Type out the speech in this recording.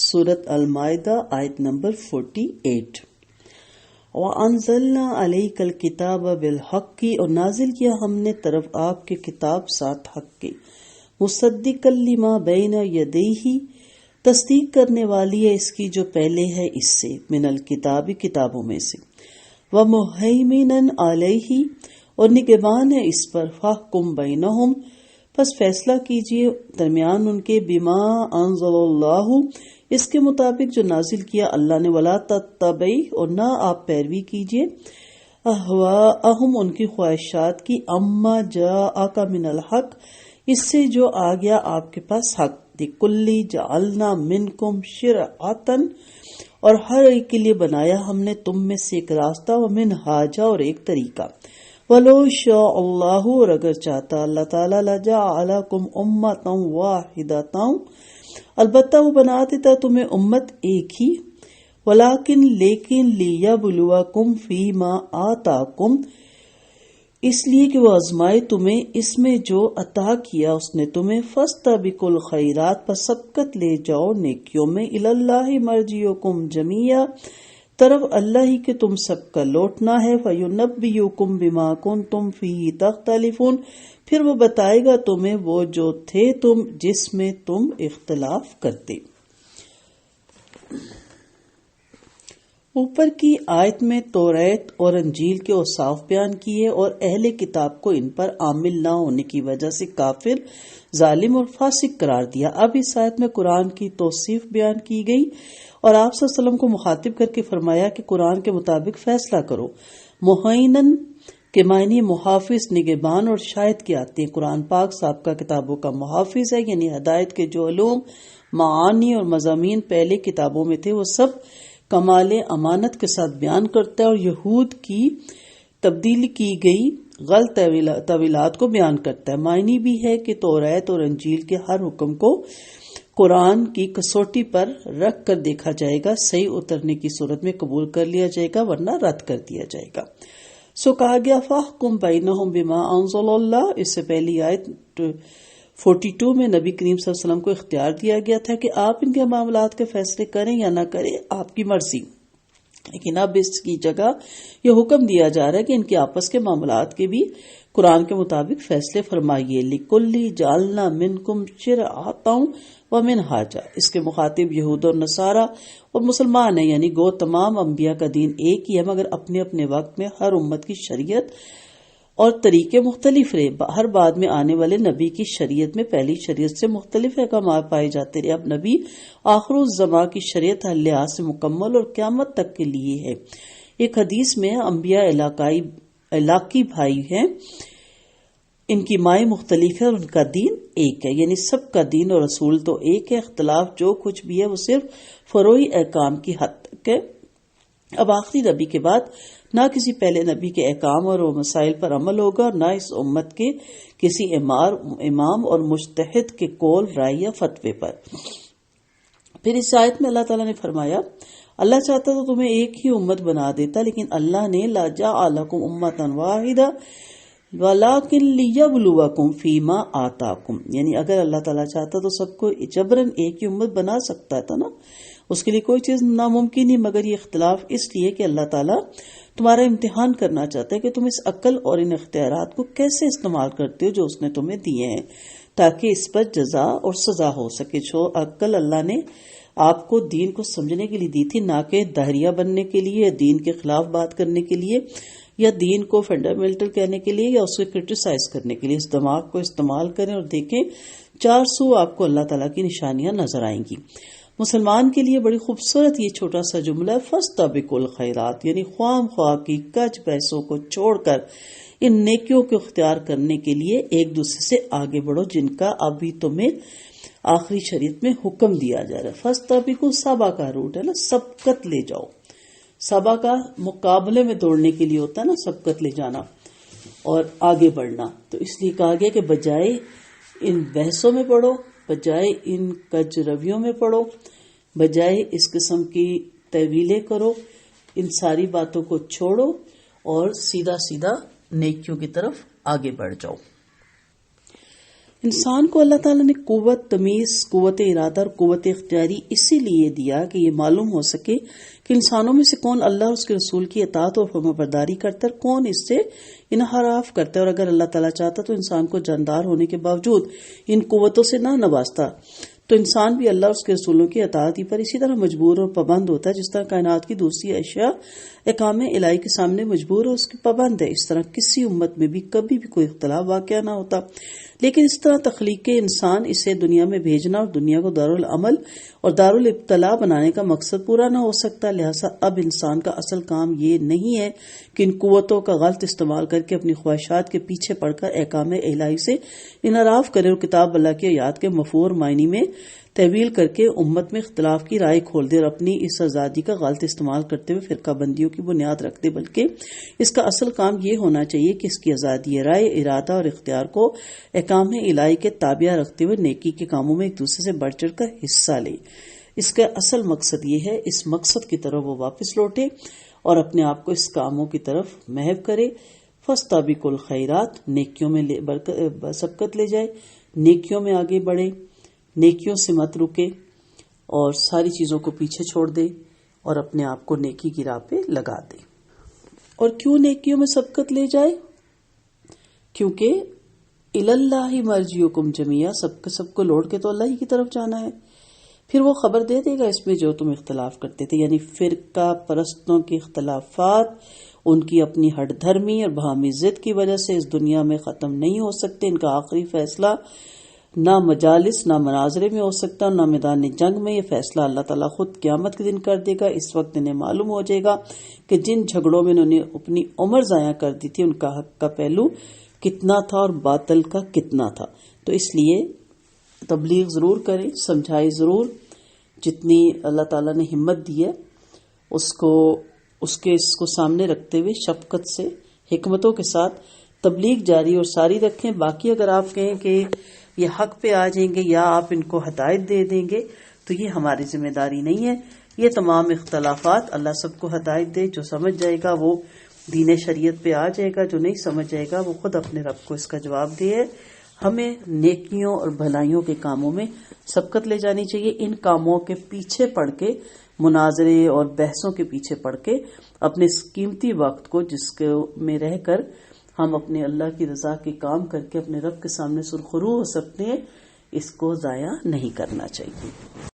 سورت المائدہ آیت نمبر 48۔ وَأَنزَلْنَا عَلَيْكَ الْكِتَابَ بِالْحَقِّ، اور نازل کیا ہم نے طرف آپ کے کتاب ساتھ حق کے، مُصَدِّقًا لِمَا بَيْنَ يَدَيْهِ، تصدیق کرنے والی ہے اس کی جو پہلے ہے اس سے، من الکتاب کتابوں میں سے، وَمُهَيْمِنًا عَلَيْهِ، اور نگہبان ہے اس پر، فَاحْكُم بَيْنَهُمْ، پس فیصلہ کیجیے درمیان ان کے، بما انزل اللہ، اس کے مطابق جو نازل کیا اللہ نے، ولا تتبعی، اور نہ آپ پیروی کیجیے، اہواءہم، ان کی خواہشات کی، اما جاءک من الحق، اس سے جو آ گیا آپ کے پاس حق، لکل جعلنا منکم شرعۃ، اور ہر ایک کے لیے بنایا ہم نے تم میں سے ایک راستہ، ومنہاجا، اور ایک طریقہ، وَلَوْ شَاءَ اللَّهُ، اور اگر چاہتا اللہ تعالیٰ، لَجَعَلَكُمْ أُمَّةً وَاحِدَةً، البتہ وہ بنا دیتا تمہیں امت ایک ہی، وَلَكِنْ، لیکن، لِيَبْلُوَكُمْ فِي مَا آتَاكُمْ، اس لیے کہ وہ آزمائے تمہیں اس میں جو عطا کیا اس نے تمہیں، فَاسْتَبِقُوا الْخَيْرَاتِ، پس سبقت لے جاؤ نیکیوں میں، إِلَى اللَّهِ مَرْجِعُكُمْ جَمِيعًا، طرف اللہ ہی کہ تم سب کا لوٹنا ہے، فَيُنَبِّئُكُم بِمَا كُنتُمْ فِيهِ تَخْتَلِفُونَ، پھر وہ بتائے گا تمہیں وہ جو تھے تم جس میں تم اختلاف کرتے۔ اوپر کی آیت میں توریت اور انجیل کے اوصاف بیان کیے اور اہل کتاب کو ان پر عامل نہ ہونے کی وجہ سے کافر، ظالم اور فاسق قرار دیا۔ اب اس آیت میں قرآن کی توصیف بیان کی گئی اور آپ صلی اللہ علیہ وسلم کو مخاطب کر کے فرمایا کہ قرآن کے مطابق فیصلہ کرو۔ مہینن کے معنی محافظ، نگہبان اور شاہد کے آتے ہیں۔ قرآن پاک سابقہ کتابوں کا محافظ ہے، یعنی ہدایت کے جو علوم، معانی اور مضامین پہلے کتابوں میں تھے وہ سب کمال امانت کے ساتھ بیان کرتا ہے، اور یہود کی تبدیل کی گئی غلط تعویلات کو بیان کرتا ہے۔ معنی بھی ہے کہ توریت اور انجیل کے ہر حکم کو قرآن کی کسوٹی پر رکھ کر دیکھا جائے گا، صحیح اترنے کی صورت میں قبول کر لیا جائے گا، ورنہ رد کر دیا جائے گا۔ کہا گیا فاحکم بینہم بما انزل اللہ، اس سے پہلی آیت 42 میں نبی کریم صلی اللہ علیہ وسلم کو اختیار دیا گیا تھا کہ آپ ان کے معاملات کے فیصلے کریں یا نہ کریں، آپ کی مرضی، لیکن اب اس کی جگہ یہ حکم دیا جا رہا ہے کہ ان کے آپس کے معاملات کے بھی قرآن کے مطابق فیصلے فرمائیے۔ لِكُلِّ جَعَلْنَا مِنْكُمْ شِرْعَةً وَمِنْہَاجًا، اس کے مخاطب یہود اور نصارہ اور مسلمان ہیں، یعنی گو تمام انبیاء کا دین ایک ہی ہے، مگر اپنے اپنے وقت میں ہر امت کی شریعت اور طریقے مختلف رہے۔ ہر بعد میں آنے والے نبی کی شریعت میں پہلی شریعت سے مختلف احکام پائے جاتے رہے۔ اب نبی آخر الزماں کی شریعت ہر لحاظ سے مکمل اور قیامت تک کے لیے ہے۔ ایک حدیث میں انبیاء علاقی بھائی ہیں، ان کی مائیں مختلف ہے اور ان کا دین ایک ہے، یعنی سب کا دین اور رسول تو ایک ہے، اختلاف جو کچھ بھی ہے وہ صرف فروعی احکام کی حد تک ہے۔ اب آخری نبی کے بعد نہ کسی پہلے نبی کے احکام اور مسائل پر عمل ہوگا، اور نہ اس امت کے کسی امام اور مجتہد کے قول، رائے یا فتوے پر۔ پھر اس آیت میں اللہ تعالیٰ نے فرمایا اللہ چاہتا تو تمہیں ایک ہی امت بنا دیتا، لیکن اللہ نے لا جعلکم امۃ واحدہ وَلَكِنْ لِيَبْلُوَكُمْ فِي مَا آتَاكُمْ، یعنی اگر اللہ تعالیٰ چاہتا تو سب کو جبراً ایک ہی امت بنا سکتا تھا نا، اس کے لیے کوئی چیز ناممکن نہیں، مگر یہ اختلاف اس لیے کہ اللہ تعالیٰ تمہارا امتحان کرنا چاہتا ہے کہ تم اس عقل اور ان اختیارات کو کیسے استعمال کرتے ہو جو اس نے تمہیں دیے ہیں، تاکہ اس پر جزا اور سزا ہو سکے۔ جو عقل اللہ نے آپ کو دین کو سمجھنے کے لیے دی تھی، نہ کہ دہریہ بننے کے لیے یا دین کے خلاف بات کرنے کے لیے یا دین کو فنڈامنٹل کہنے کے لیے یا اس کو کرٹیسائز کرنے کے لیے، اس دماغ کو استعمال کریں اور دیکھیں، 400 آپ کو اللہ تعالیٰ کی نشانیاں نظر آئیں گی۔ مسلمان کے لیے بڑی خوبصورت یہ چھوٹا سا جملہ ہے، فاستبقوا الخیرات، یعنی خواہ خواہ کی کج پیسوں کو چھوڑ کر ان نیکیوں کو اختیار کرنے کے لیے ایک دوسرے سے آگے بڑھو، جن کا ابھی تمہیں آخری شریعت میں حکم دیا جا رہا ہے۔ فاستبقوا، سبا کا روٹ ہے نا، سبقت لے جاؤ، سبا کا مقابلے میں دوڑنے کے لیے ہوتا ہے نا، سبقت لے جانا اور آگے بڑھنا، تو اس لیے کہا گیا کہ بجائے ان بحثوں میں پڑھو، بجائے ان کج رویوں میں پڑھو، بجائے اس قسم کی تحویلیں کرو، ان ساری باتوں کو چھوڑو اور سیدھا سیدھا نیکیوں کی طرف آگے بڑھ جاؤ۔ انسان کو اللہ تعالیٰ نے قوت تمیز، قوت ارادہ اور قوت اختیاری اسی لیے دیا کہ یہ معلوم ہو سکے کہ انسانوں میں سے کون اللہ اور اس کے رسول کی اطاعت اور فرمانبرداری کرتا ہے، کون اس سے انحراف کرتا ہے، اور اگر اللہ تعالیٰ چاہتا تو انسان کو جاندار ہونے کے باوجود ان قوتوں سے نہ نوازتا، تو انسان بھی اللہ اور اس کے رسولوں کی اطاعت پر اسی طرح مجبور اور پابند ہوتا ہے جس طرح کائنات کی دوسری اشیاء احکام الہی کے سامنے مجبور اور اس کی پابند ہے۔ اس طرح کسی امت میں بھی کبھی بھی کوئی اختلاف واقع نہ ہوتا، لیکن اس طرح تخلیق انسان، اسے دنیا میں بھیجنا اور دنیا کو دارالعمل اور دارالابتلاء بنانے کا مقصد پورا نہ ہو سکتا۔ لہٰذا اب انسان کا اصل کام یہ نہیں ہے کہ ان قوتوں کا غلط استعمال کر کے اپنی خواہشات کے پیچھے پڑ کر احکام الہی سے انحراف کرے اور کتاب اللہ کی آیات کے مفہوم معنی میں تعویل کر کے امت میں اختلاف کی رائے کھول دے اور اپنی اس آزادی کا غلط استعمال کرتے ہوئے فرقہ بندیوں کی بنیاد رکھ دے، بلکہ اس کا اصل کام یہ ہونا چاہیے کہ اس کی آزادی رائے، ارادہ اور اختیار کو احکام الہی کے تابع رکھتے ہوئے نیکی کے کاموں میں ایک دوسرے سے بڑھ چڑھ کر حصہ لے۔ اس کا اصل مقصد یہ ہے، اس مقصد کی طرف وہ واپس لوٹے اور اپنے آپ کو اس کاموں کی طرف محو کرے۔ فاستبقوا الخیرات، نیکیوں میں سبقت لے جائے، نیکیوں میں آگے بڑھے، نیکیوں سے مت رکے اور ساری چیزوں کو پیچھے چھوڑ دے اور اپنے آپ کو نیکی کی راہ پہ لگا دے۔ اور کیوں نیکیوں میں سبقت لے جائے؟ کیونکہ الاللہ مرجعکم جمیعا، سب کو لوٹ کے تو اللہ ہی کی طرف جانا ہے، پھر وہ خبر دے دے گا اس میں جو تم اختلاف کرتے تھے، یعنی فرقہ پرستوں کے اختلافات، ان کی اپنی ہٹ دھرمی اور باہمی ضد کی وجہ سے اس دنیا میں ختم نہیں ہو سکتے۔ ان کا آخری فیصلہ نہ مجالس نہ مناظرے میں ہو سکتا، نہ میدان جنگ میں۔ یہ فیصلہ اللہ تعالیٰ خود قیامت کے دن کر دے گا۔ اس وقت انہیں معلوم ہو جائے گا کہ جن جھگڑوں میں انہوں نے اپنی عمر ضائع کر دی تھی ان کا حق کا پہلو کتنا تھا اور باطل کا کتنا تھا۔ تو اس لیے تبلیغ ضرور کریں، سمجھائے ضرور، جتنی اللہ تعالیٰ نے ہمت دی ہے اس کو سامنے رکھتے ہوئے شفقت سے، حکمتوں کے ساتھ تبلیغ جاری اور ساری رکھیں۔ باقی اگر آپ کہیں کہ یہ حق پہ آ جائیں گے یا آپ ان کو ہدایت دے دیں گے تو یہ ہماری ذمہ داری نہیں ہے۔ یہ تمام اختلافات اللہ سب کو ہدایت دے، جو سمجھ جائے گا وہ دین شریعت پہ آ جائے گا، جو نہیں سمجھ جائے گا وہ خود اپنے رب کو اس کا جواب دے۔ ہمیں نیکیوں اور بھلائیوں کے کاموں میں سبقت لے جانی چاہیے، ان کاموں کے پیچھے پڑ کے، مناظرے اور بحثوں کے پیچھے پڑ کے اپنے قیمتی وقت کو جس میں رہ کر ہم اپنے اللہ کی رضا کے کام کر کے اپنے رب کے سامنے سرخرو ہو سکتے ہیں، اس کو ضائع نہیں کرنا چاہیے۔